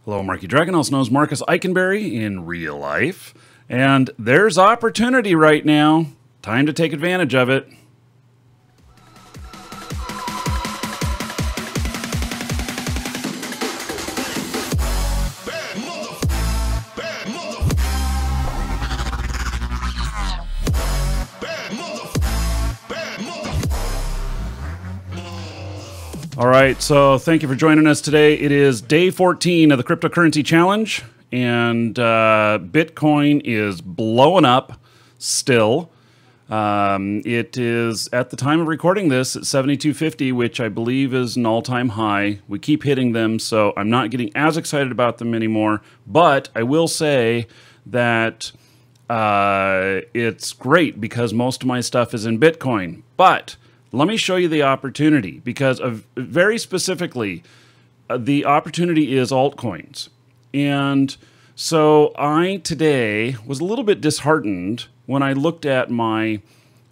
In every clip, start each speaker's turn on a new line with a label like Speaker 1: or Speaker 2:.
Speaker 1: Hello, Marky Dragon, also known as Marcus Eikenberry in real life. And there's opportunity right now. Time to take advantage of it. All right, so thank you for joining us today. It is day 14 of the cryptocurrency challenge, and Bitcoin is blowing up still. It is, at the time of recording this, at 72.50, which I believe is an all-time high. We keep hitting them, so I'm not getting as excited about them anymore. But I will say that it's great because most of my stuff is in Bitcoin. But let me show you the opportunity, because very specifically, the opportunity is altcoins. And so I today was a little bit disheartened when I looked at my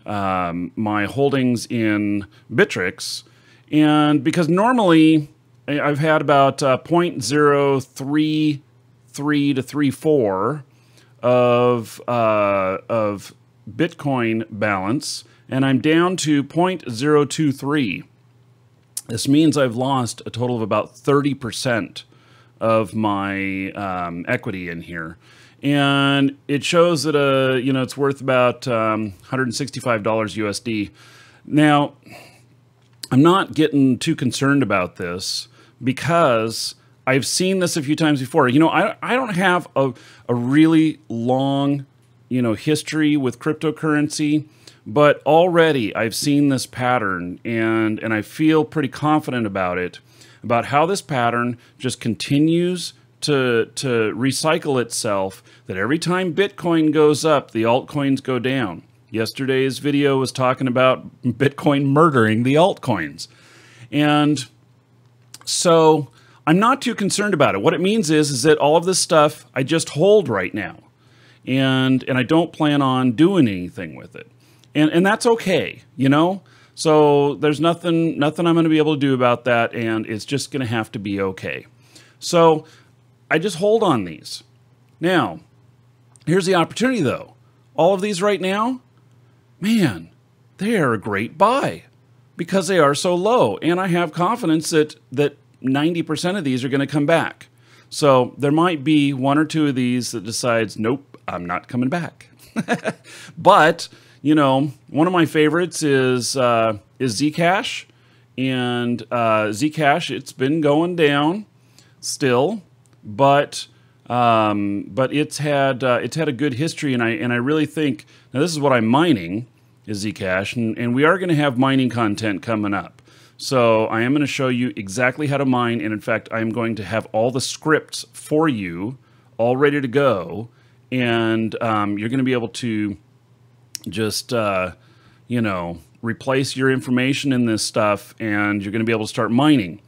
Speaker 1: my holdings in Bittrex, and because normally I've had about 0.033 to 34 of Bitcoin balance, and I'm down to 0.023. This means I've lost a total of about 30% of my equity in here. And it shows that it's worth about $165 USD. Now, I'm not getting too concerned about this because I've seen this a few times before. I don't have a really long history with cryptocurrency, but already I've seen this pattern, and I feel pretty confident about it, about how this pattern just continues to recycle itself, that every time Bitcoin goes up, the altcoins go down. Yesterday's video was talking about Bitcoin murdering the altcoins. And so I'm not too concerned about it. What it means is that all of this stuff I just hold right now, and I don't plan on doing anything with it. And that's okay, So there's nothing I'm going to be able to do about that, and it's just going to have to be okay. So I just hold on these. Now, here's the opportunity, though. All of these right now, man, they are a great buy because they are so low, and I have confidence that 90% of these are going to come back. So there might be one or two of these that decides, nope, I'm not coming back. But one of my favorites is Zcash, and Zcash, it's been going down still, but it's had a good history, and I really think, now this is what I'm mining, is Zcash, and we are going to have mining content coming up. So I am going to show you exactly how to mine, and in fact, I'm going to have all the scripts for you all ready to go, and you're going to be able to just, replace your information in this stuff, and you're going to be able to start mining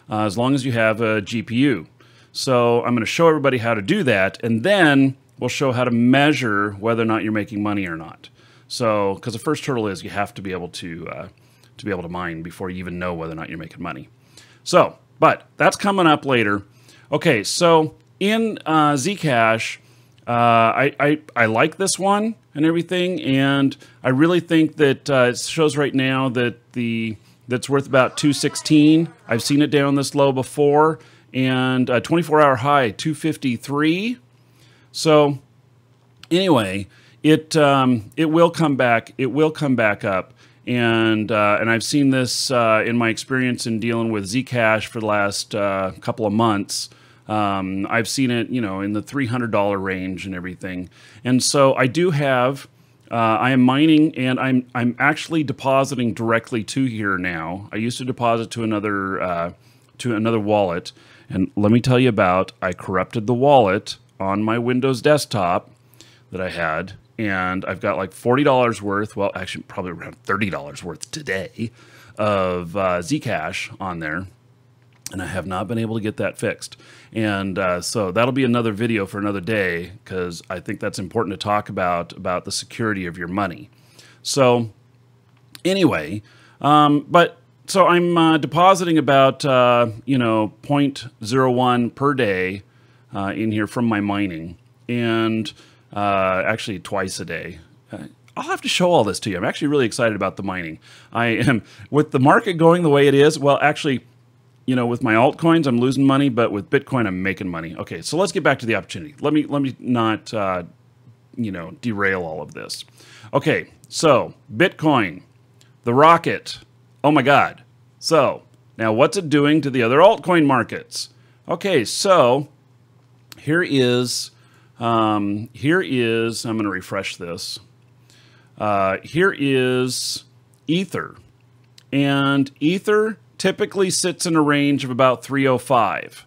Speaker 1: as long as you have a GPU. So I'm going to show everybody how to do that, and then we'll show how to measure whether or not you're making money or not. So, because the first hurdle is you have to be able to mine before you even know whether or not you're making money. So, but that's coming up later. Okay, so in Zcash, I like this one and everything, and I really think that it shows right now that that's worth about 216. I've seen it down this low before, and 24-hour high 253. So anyway, it will come back. It will come back up, and I've seen this in my experience in dealing with Zcash for the last couple of months. I've seen it, in the $300 range and everything. And so I do have, I am mining, and I'm actually depositing directly to here now. I used to deposit to another wallet, and let me tell you about, I corrupted the wallet on my Windows desktop that I had, and I've got like $40 worth, well, actually probably around $30 worth today of Zcash on there. And I have not been able to get that fixed. And so that'll be another video for another day, because I think that's important to talk about the security of your money. So anyway, so I'm depositing about, 0.01 per day in here from my mining, and actually twice a day. I'll have to show all this to you. I'm actually really excited about the mining. I am, with the market going the way it is, well, actually, you know, with my altcoins, I'm losing money, but with Bitcoin, I'm making money. Okay, so let's get back to the opportunity. Let me not, you know, derail all of this. Okay, so Bitcoin, the rocket. Oh my God. So now what's it doing to the other altcoin markets? Okay, so here is, I'm going to refresh this. Here is Ether. And Ether typically sits in a range of about 305.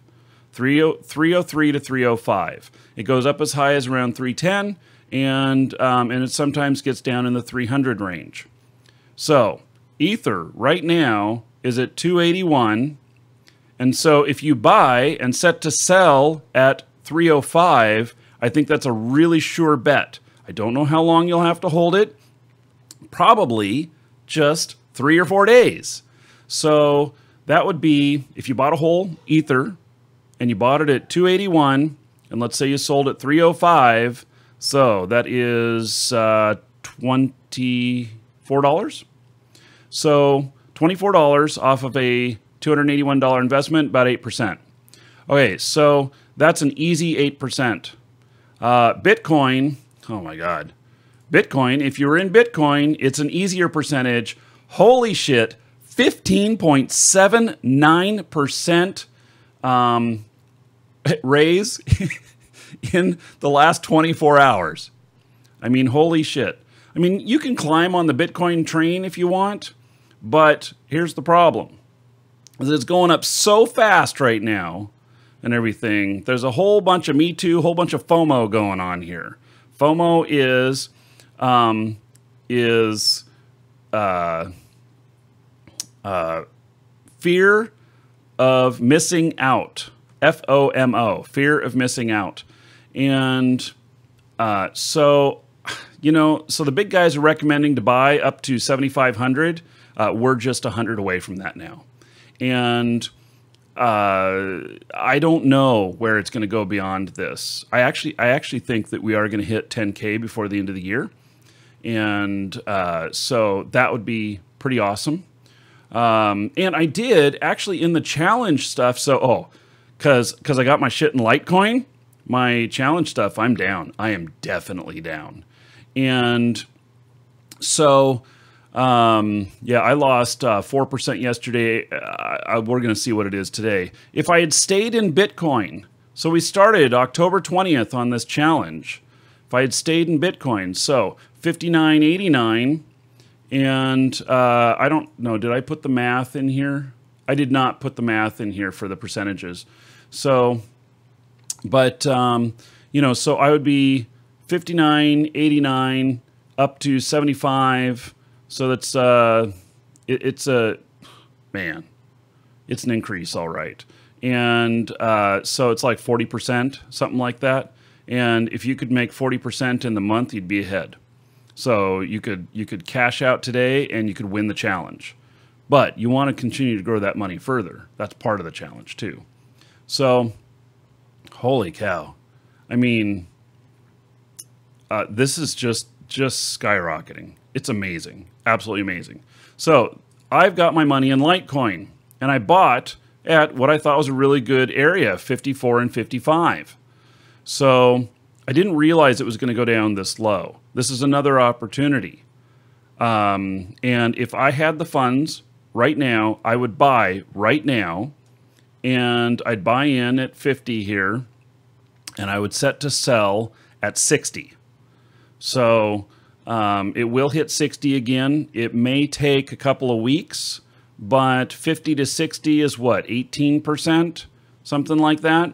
Speaker 1: 303 to 305. It goes up as high as around 310, and it sometimes gets down in the 300 range. So Ether right now is at 281. And so if you buy and set to sell at 305, I think that's a really sure bet. I don't know how long you'll have to hold it. Probably just 3 or 4 days. So that would be, if you bought a whole Ether and you bought it at 281, and let's say you sold at 305, so that is $24. So $24 off of a $281 investment, about 8%. Okay, so that's an easy 8%. Bitcoin, oh my God. Bitcoin, if you're in Bitcoin, it's an easier percentage. Holy shit, 15.79% raise in the last 24 hours. I mean, holy shit. I mean, you can climb on the Bitcoin train if you want, but here's the problem. It's going up so fast right now and everything. There's a whole bunch of Me Too, whole bunch of FOMO going on here. FOMO is fear of missing out. FOMO, fear of missing out. And so, you know, so the big guys are recommending to buy up to 7,500. We're just 100 away from that now. And I don't know where it's going to go beyond this. I actually think that we are going to hit 10K before the end of the year. And so that would be pretty awesome. And I did actually in the challenge stuff. So, because I got my shit in Litecoin, my challenge stuff, I'm down. I am definitely down. And so, yeah, I lost 4% yesterday. We're going to see what it is today. If I had stayed in Bitcoin, so we started October 20th on this challenge. If I had stayed in Bitcoin, so 59.89, and I don't know, did I put the math in here? I did not put the math in here for the percentages. So, but, you know, so I would be 59.89 up to 75. So that's, it's an increase, all right. And so it's like 40%, something like that. And if you could make 40% in the month, you'd be ahead. So you could cash out today and you could win the challenge. But you want to continue to grow that money further. That's part of the challenge too. So, holy cow. I mean, this is just skyrocketing. It's amazing. Absolutely amazing. So I've got my money in Litecoin, and I bought at what I thought was a really good area, 54 and 55. So I didn't realize it was going to go down this low. This is another opportunity. And if I had the funds right now, I would buy right now, and I'd buy in at 50 here, and I would set to sell at 60. So it will hit 60 again. It may take a couple of weeks, but 50 to 60 is what, 18%, something like that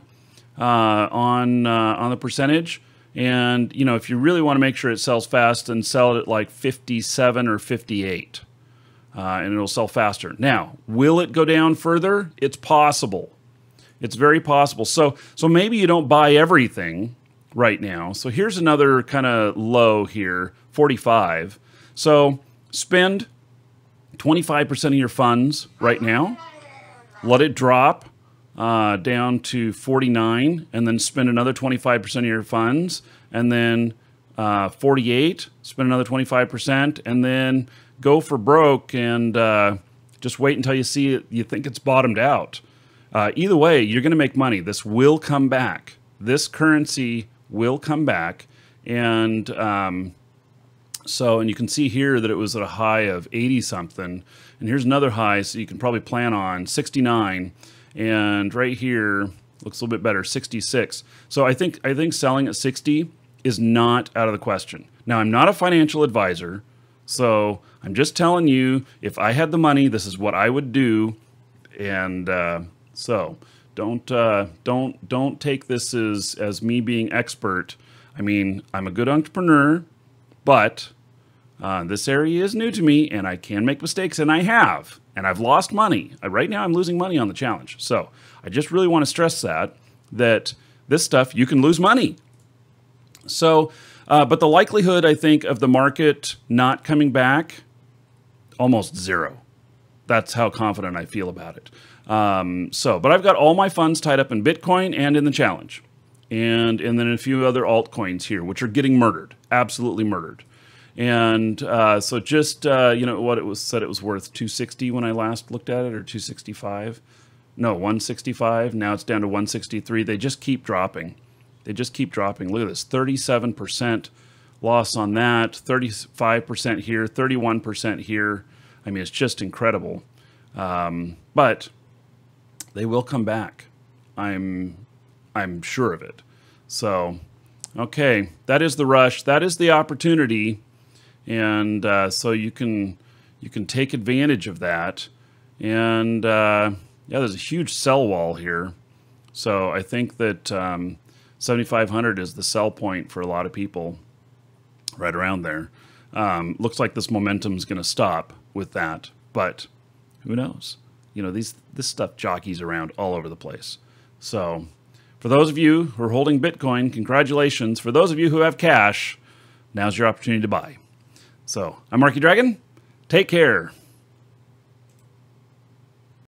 Speaker 1: on the percentage. And you know, if you really want to make sure it sells fast, then sell it at like 57 or 58, and it'll sell faster. Now, will it go down further? It's possible. It's very possible. So maybe you don't buy everything right now. So here's another kind of low here, 45. So spend 25% of your funds right now. Let it drop down to 49, and then spend another 25% of your funds, and then 48, spend another 25%, and then go for broke and just wait until you see it, you think it's bottomed out. Either way, you're going to make money. This will come back. This currency will come back. And and you can see here that it was at a high of 80 something. And here's another high, so you can probably plan on 69. And right here looks a little bit better, 66. So I think selling at 60 is not out of the question. Now, I'm not a financial advisor, so I'm just telling you, if I had the money, this is what I would do. And so don't take this as me being expert. I mean, I'm a good entrepreneur, but this area is new to me, and I can make mistakes, and I have, and I've lost money. Right now, I'm losing money on the challenge. So I just really want to stress that this stuff, you can lose money. So, but the likelihood, I think, of the market not coming back, almost zero. That's how confident I feel about it. But I've got all my funds tied up in Bitcoin and in the challenge. And then a few other altcoins here, which are getting murdered, absolutely murdered. And so just, you know, what it was said it was worth 260 when I last looked at it, or 265. No, 165. Now it's down to 163. They just keep dropping. They just keep dropping. Look at this, 37% loss on that, 35% here, 31% here. I mean, it's just incredible. But they will come back. I'm sure of it. So, okay, that is the rush. That is the opportunity. And so you can take advantage of that. And yeah, there's a huge sell wall here. So I think that 7,500 is the sell point for a lot of people, right around there. Looks like this momentum is going to stop with that, but who knows? You know, this stuff jockeys around all over the place. So for those of you who are holding Bitcoin, congratulations. For those of you who have cash, now's your opportunity to buy. So I'm Marky Dragon. Take care.